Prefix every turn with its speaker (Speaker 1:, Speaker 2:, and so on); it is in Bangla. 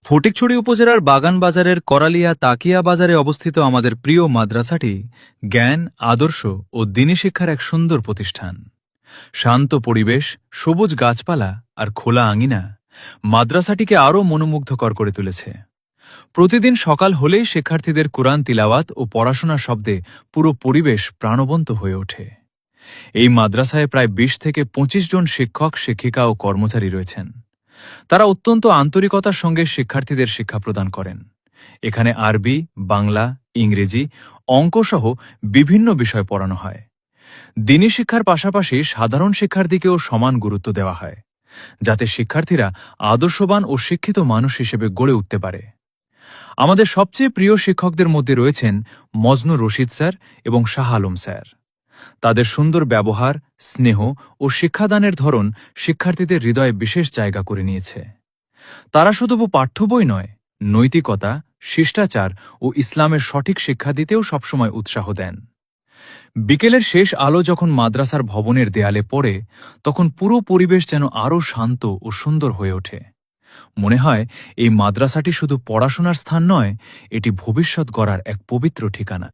Speaker 1: ফটিকছড়ি উপজেলার বাগান বাজারের করালিয়া তাকিয়া বাজারে অবস্থিত আমাদের প্রিয় মাদ্রাসাটি জ্ঞান, আদর্শ ও দিনী শিক্ষার এক সুন্দর প্রতিষ্ঠান। শান্ত পরিবেশ, সবুজ গাছপালা আর খোলা আঙিনা মাদ্রাসাটিকে আরও মনোমুগ্ধকর করে তুলেছে। প্রতিদিন সকাল হলেই শিক্ষার্থীদের কুরআন তিলাওয়াত ও পড়াশোনার শব্দে পুরো পরিবেশ প্রাণবন্ত হয়ে ওঠে। এই মাদ্রাসায় প্রায় ২০ থেকে ২৫ জন শিক্ষক, শিক্ষিকা ও কর্মচারী রয়েছেন। তারা অত্যন্ত আন্তরিকতার সঙ্গে শিক্ষার্থীদের শিক্ষা প্রদান করেন। এখানে আরবি, বাংলা, ইংরেজি, অঙ্কসহ বিভিন্ন বিষয় পড়ানো হয়। দিনী শিক্ষার পাশাপাশি সাধারণ শিক্ষার দিকেও সমান গুরুত্ব দেওয়া হয়, যাতে শিক্ষার্থীরা আদর্শবান ও শিক্ষিত মানুষ হিসেবে গড়ে উঠতে পারে। আমাদের সবচেয়ে প্রিয় শিক্ষকদের মধ্যে রয়েছেন মজনু রশিদ স্যার এবং শাহ আলম স্যার। তাদের সুন্দর ব্যবহার, স্নেহ ও শিক্ষাদানের ধরন শিক্ষার্থীদের হৃদয়ে বিশেষ জায়গা করে নিয়েছে। তারা শুধু পাঠ্য বই নয়, নৈতিকতা, শিষ্টাচার ও ইসলামের সঠিক শিক্ষা দিতেও সবসময় উৎসাহ দেন। বিকেলের শেষ আলো যখন মাদ্রাসার ভবনের দেয়ালে পড়ে, তখন পুরো পরিবেশ যেন আরও শান্ত ও সুন্দর হয়ে ওঠে। মনে হয় এই মাদ্রাসাটি শুধু পড়াশোনার স্থান নয়, এটি ভবিষ্যৎ গড়ার এক পবিত্র ঠিকানা।